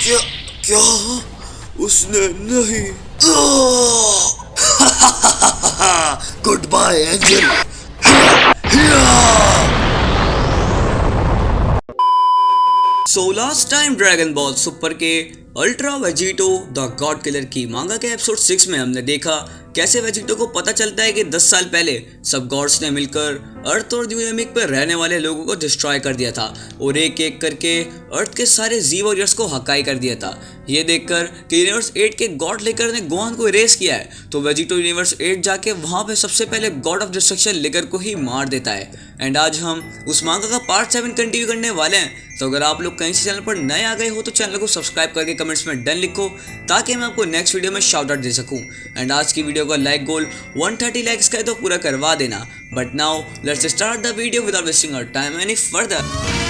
क्या क्या उसने नहीं। Good bye angel. So last time dragon ball super के ultra Vegito the god killer की मांगा के एपिसोड 6 में हमने देखा कैसे वेजिटो को पता चलता है कि 10 साल पहले सब गॉड्स ने मिलकर अर्थ और ड्यूनेमिक पर रहने वाले लोगों को डिस्ट्रॉय कर दिया था और एक एक करके अर्थ के सारे जी वॉरियर्स को हकाई कर दिया था। ये देखकर कि यूनिवर्स 8 के गॉड लेकर ने गोहान को इरेज किया है तो वेजिटो यूनिवर्स 8 जाके वहां पे सबसे पहले गॉड ऑफ डिस्ट्रक्शन लेकर को ही मार देता है। एंड आज हम उस मांगा का पार्ट 7 कंटिन्यू करने वाले हैं। तो अगर आप लोग कहीं से चैनल पर नए आ गए हो तो चैनल को सब्सक्राइब करके कमेंट्स में डन लिखो ताकि मैं आपको नेक्स्ट वीडियो में शाउट आउट दे सकूं। एंड आज की वीडियो का लाइक गोल 130 लाइक्स का है तो पूरा करवा देना। But now let's start the video without wasting our time any further.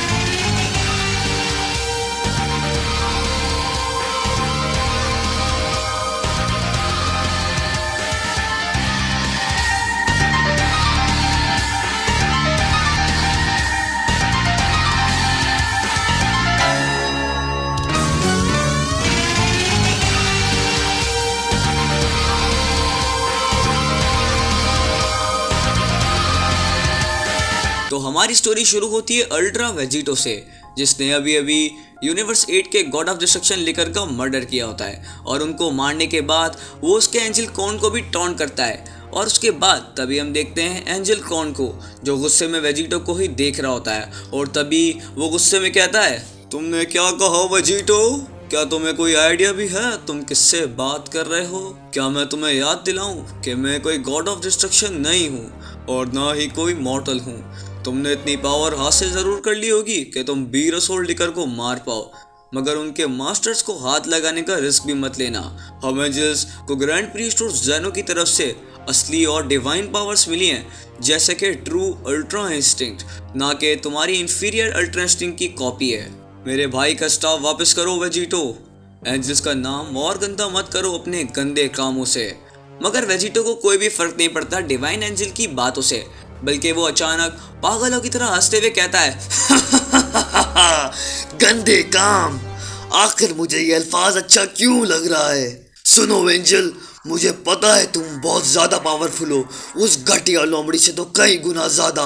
तो हमारी स्टोरी शुरू होती है अल्ट्रा वेजिटो से, जिसने अभी अभी यूनिवर्स 8 के गॉड ऑफ डिस्ट्रक्शन लेकर का मर्डर किया होता है और उनको मारने के बाद वो उसके एंजल कॉर्न को भी टॉन्ट करता है। और उसके बाद तभी हम देखते हैं एंजल कॉर्न को जो गुस्से में वेजिटो को ही देख रहा होता है और तभी वो गुस्से में कहता है, तुमने क्या कहा वेजिटो? क्या तुम्हें कोई आइडिया भी है तुम किससे बात कर रहे हो? क्या मैं तुम्हें याद दिलाऊं कि मैं कोई गॉड ऑफ डिस्ट्रक्शन नहीं हूँ और ना ही कोई मॉर्टल हूँ। तुमने इतनी पावर हासिल जरूर कर ली होगी कि तुम बीरसोल लिकर को मार पाओ, मगर उनके मास्टर्स को हाथ लगाने का रिस्क भी मत लेना। हमें जिस को ग्रैंड प्रीस्ट और ज़ेनो की तरफ से असली और डिवाइन पावर्स मिली हैं, जैसे कि ट्रू अल्ट्रा इंस्टिंक्ट, ना कि तुम्हारी इंफीरियर अल्ट्रा इंस्टिंक्ट की कॉपी है। मेरे भाई का स्टाफ वापस करो वेजिटो। एंजल्स का नाम और गंदा मत करो अपने गंदे कामों से। मगर वेजिटो को कोई भी फर्क नहीं पड़ता डिवाइन एंजल की बातों से, बल्कि वो अचानक पागलों की तरह हंसते हुए कहता है, गंदे काम। आखिर मुझे ये अल्फाज अच्छा क्यों लग रहा है? सुनो एंजल, मुझे पता है तुम बहुत ज्यादा पावरफुल हो, उस घटिया लोमड़ी से तो कई गुना ज्यादा।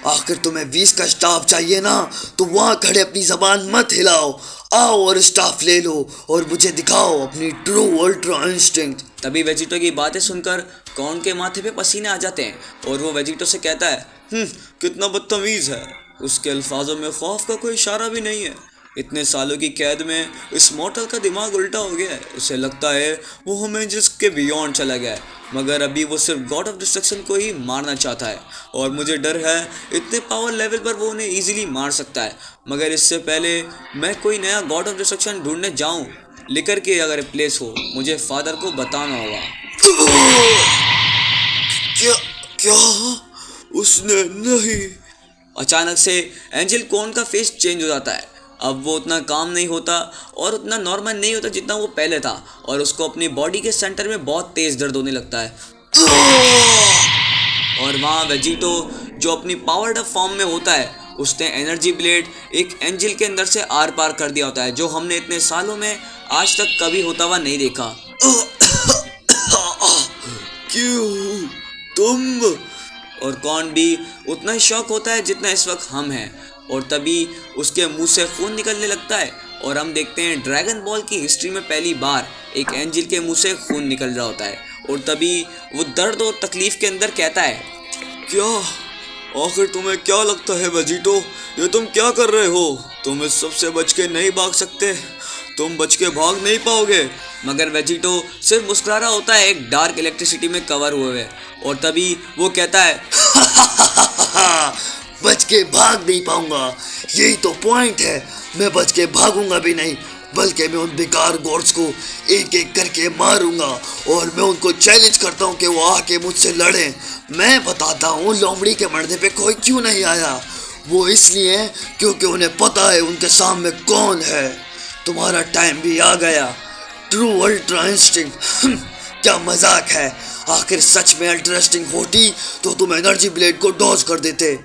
आखिर तुम्हें 20 का स्टाफ चाहिए ना, तो वहां खड़े अपनी जबान मत हिलाओ। आओ और स्टाफ ले लो और मुझे दिखाओ अपनी ट्रू अल्ट्रा इंस्टिंक्ट। तभी वेजिटो की बातें सुनकर कॉर्न के माथे पे पसीने आ जाते हैं और वो वेजिटो से कहता है, कितना बदतमीज है। उसके अल्फाजों में खौफ का कोई इशारा भी नहीं है। इतने सालों की कैद में इस मॉर्टल का दिमाग उल्टा हो गया है। उसे लगता है वो हमें जिसके बियॉन्ड चला गया है, मगर अभी वो सिर्फ गॉड ऑफ डिस्ट्रक्शन को ही मारना चाहता है और मुझे डर है इतने पावर लेवल पर वो उन्हें ईजिली मार सकता है। मगर इससे पहले मैं कोई नया गॉड ऑफ डिस्ट्रक्शन ढूंढने जाऊँ लेकर के अगर प्लेस हो, मुझे फादर को बताना होगा। क्या क्या उसने नहीं। अचानक से एंजल कॉर्न का फेस चेंज हो जाता है। अब वो उतना काम नहीं होता और उतना नॉर्मल नहीं होता जितना वो पहले था और उसको अपनी बॉडी के सेंटर में बहुत तेज दर्द होने लगता है। और वहाँ वेजिटो जो अपनी पावर्ड अप फॉर्म में होता है, उसने एनर्जी ब्लेड एक एंजल के अंदर से आर पार कर दिया होता है, जो हमने इतने सालों में आज तक कभी होता हुआ नहीं देखा। क्यों तुम? और कॉर्न भी उतना ही शॉक होता है जितना इस वक्त हम हैं और तभी उसके मुंह से खून निकलने लगता है और हम देखते हैं ड्रैगन बॉल की हिस्ट्री में पहली बार एक एंजल के मुंह से खून निकल रहा होता है और तभी वो दर्द और तकलीफ के अंदर कहता है, क्या आखिर तुम्हें क्या लगता है वेजिटो, ये तुम क्या कर रहे हो? तुम इस सबसे बच के नहीं भाग सकते, तुम बच के भाग नहीं पाओगे। मगर वेजिटो सिर्फ मुस्कुरा रहा होता है एक डार्क इलेक्ट्रिसिटी में कवर हुए और तभी वो कहता है, बच के भाग नहीं पाऊंगा, यही तो पॉइंट है। मैं बच के भागूंगा भी नहीं, बल्कि मैं उन बेकार गॉड्स को एक एक करके मारूंगा और मैं उनको चैलेंज करता हूँ कि वो आके मुझसे लड़ें। मैं बताता हूँ लोमड़ी के मर्दे पे कोई क्यों नहीं आया। वो इसलिए क्योंकि उन्हें पता है उनके सामने कौन है। तुम्हारा टाइम भी आ गया, ट्रू अल्ट्रा इंस्टिंक्ट। क्या मजाक है? आखिर सच में अल्ट्रा इंस्टिंक्ट होती तो तुम एनर्जी ब्लेड को डॉज कर देते।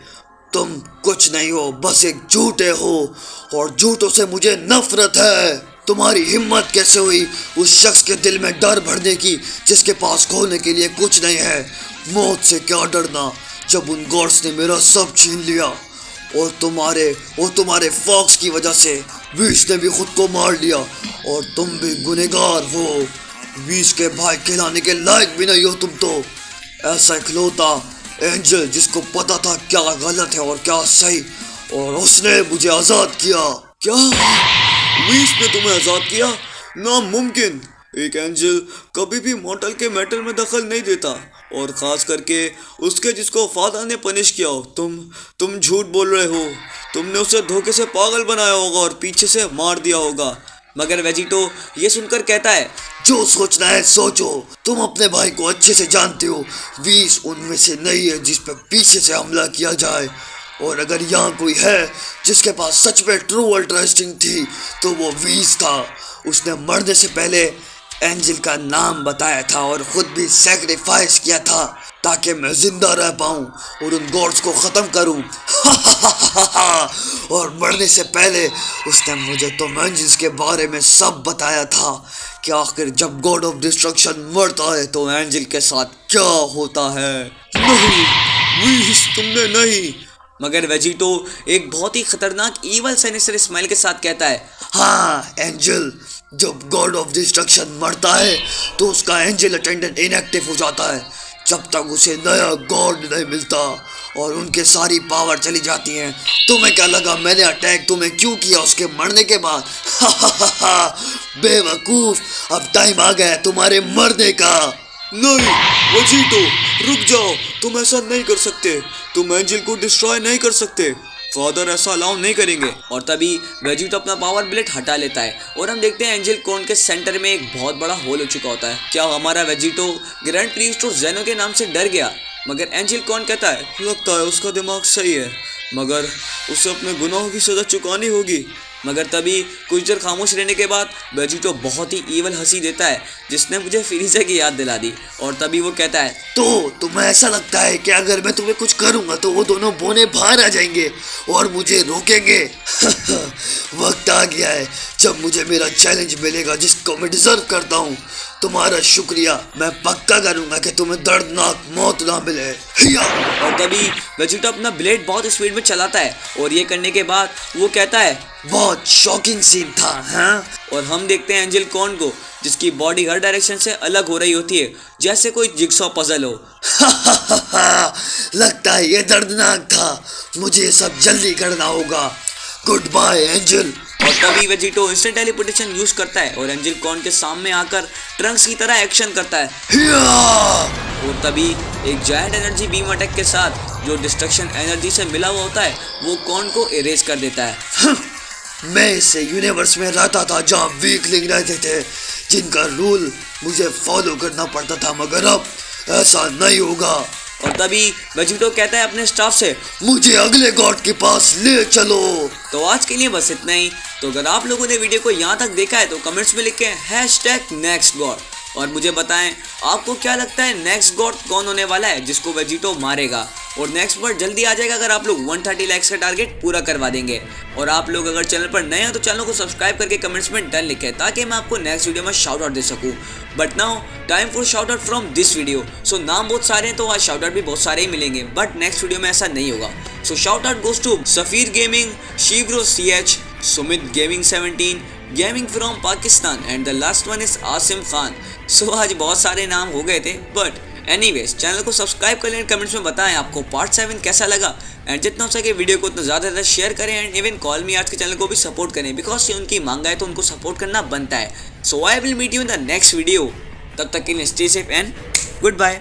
तुम कुछ नहीं हो, बस एक झूठे हो और झूठों से मुझे नफरत है। तुम्हारी हिम्मत कैसे हुई उस शख्स के दिल में डर भरने की जिसके पास खोने के लिए कुछ नहीं है। मौत से क्या डरना जब उन गॉड्स ने मेरा सब छीन लिया। और तुम्हारे फॉक्स की वजह से विश ने भी खुद को मार लिया और तुम भी गुनहगार हो। विश के भाई कहलाने के लायक भी नहीं हो तुम तो। ऐसा इकलौता एंजल जिसको पता था क्या गलत है और क्या सही, और उसने मुझे आज़ाद किया। क्या विश ने तुम्हें आज़ाद किया? नामुमकिन। एक एंजल कभी भी मॉर्टल के मैटर में दखल नहीं देता, और ख़ास करके उसके जिसको फादर ने पनिश किया हो। तुम झूठ बोल रहे हो। तुमने उसे धोखे से पागल बनाया होगा और पीछे से मार दिया होगा। मगर वेजिटो ये सुनकर कहता है, जो सोचना है सोचो। तुम अपने भाई को अच्छे से जानते हो। विश उनमें से नहीं है जिस पर पीछे से हमला किया जाए, और अगर यहाँ कोई है जिसके पास सच में ट्रू अल्ट्रा इंस्टिंक्ट थी तो वो विश था। उसने मरने से पहले एंजल का नाम बताया था और खुद भी सैक्रिफाइस किया था ताकि मैं जिंदा रह पाऊं और उन गॉड्स को ख़त्म करूं। और मरने से पहले उसने मुझे तुम एंजल्स के बारे में सब बताया था कि आखिर जब गॉड ऑफ डिस्ट्रक्शन मरता है तो एंजल के साथ क्या होता है। नहीं विश, तुमने नहीं। मगर वेजिटो एक बहुत ही खतरनाक ईवल सैनिस्टर स्माइल के साथ कहता है, हाँ एंजल, जब गॉड ऑफ डिस्ट्रक्शन मरता है तो उसका एंजल अटेंडेंट इनएक्टिव हो जाता है जब तक उसे नया गॉड नहीं मिलता और उनके सारी पावर चली जाती हैं। तुम्हें क्या लगा मैंने अटैक तुम्हें क्यों किया उसके मरने के बाद? बेवकूफ, अब टाइम आ गया तुम्हारे मरने का। नहीं वेजिटो, रुक जाओ। तुम ऐसा नहीं कर सकते। तुम एंजल को डिस्ट्रॉय नहीं कर सकते। फादर ऐसा अलाउ नहीं करेंगे। और तभी वेजिटो अपना पावर ब्लेड हटा लेता है और हम देखते हैं एंजल कॉर्न के सेंटर में एक बहुत बड़ा होल हो चुका होता है। क्या हमारा वेजिटो ग्रैंड प्रीस्ट और जेनो के नाम से डर गया? मगर एंजल कॉर्न कहता है, लगता है उसका दिमाग सही है, मगर उसे अपने गुनाहों की सजा चुकानी होगी। मगर तभी कुछ देर खामोश रहने के बाद वेजिटो बहुत ही ईवल हंसी देता है जिसने मुझे फ्रीज़र की याद दिला दी। और तभी वो कहता है, तो तुम्हें ऐसा लगता है कि अगर मैं तुम्हें कुछ करूंगा तो वो दोनों बोने बाहर आ जाएंगे और मुझे रोकेंगे? वक्त आ गया है जब मुझे मेरा चैलेंज मिलेगा जिसको मैं डिजर्व करता हूँ। तुम्हारा शुक्रिया, मैं पक्का करूंगा कि तुम्हें दर्दनाक मौत ना मिले। और तभी वेजिटो अपना ब्लेड बहुत स्पीड में चलाता है और ये करने के बाद वो कहता है, बहुत शॉकिंग सीन था। हाँ, और हम देखते हैं एंजल कॉर्न को जिसकी बॉडी हर डायरेक्शन से अलग हो रही होती है जैसे कोई जिगसॉ पजल हो। लगता है ये दर्दनाक था। मुझे सब जल्दी करना होगा। Good bye angel. और तभी वेजिटो इंस्टेंट टेलीपोर्टेशन यूज करता है और एंजल कॉर्न के सामने आकर ट्रंक्स की तरह एक्शन करता है। और तभी एक जायंट एनर्जी बीम अटैक के साथ जो डिस्ट्रक्शन एनर्जी से मिला हुआ होता है वो कॉर्न को इरेज कर देता है। मैं इस यूनिवर्स में रहता था जहाँ वीकलिंग रहते थे जिनका रूल मुझे फॉलो करना पड़ता था, मगर अब ऐसा नहीं होगा। और तभी वेजिटो कहता है अपने स्टाफ से, मुझे अगले गॉड के पास ले चलो। तो आज के लिए बस इतना ही। तो अगर आप लोगों ने वीडियो को यहाँ तक देखा है तो कमेंट्स में लिखें #NextGod और मुझे बताएं आपको क्या लगता है नेक्स्ट गॉड कौन होने वाला है जिसको वेजिटो मारेगा। और नेक्स्ट पार्ट जल्दी आ जाएगा अगर आप लोग 130 लाइक्स का टारगेट पूरा करवा देंगे। और आप लोग अगर चैनल पर नए हैं तो चैनल को सब्सक्राइब करके कमेंट्स में डन लिखें ताकि मैं आपको नेक्स्ट वीडियो में शाउट आउट दे सकूं। But now time for shout out from this video. So नाम बहुत सारे हैं तो आज शाउट आउट भी बहुत सारे ही मिलेंगे, बट नेक्स्ट वीडियो में ऐसा नहीं होगा। So shout out goes to Safeer gaming, शिवरो CH, Sumit gaming 17, gaming from Pakistan and the last one is Asim Khan. So आज बहुत सारे नाम हो गए थे, बट एनीवेज चैनल को सब्सक्राइब कर लें। कमेंट्स में बताएं आपको पार्ट 7 कैसा लगा एंड जितना हो सके वीडियो को उतना ज़्यादा शेयर करें एंड इवन कॉल मी आज के चैनल को भी सपोर्ट करें बिकॉज ये उनकी मांगा है तो उनको सपोर्ट करना बनता है। So I will meet you in the next video. तब तक के लिए stay safe and good bye.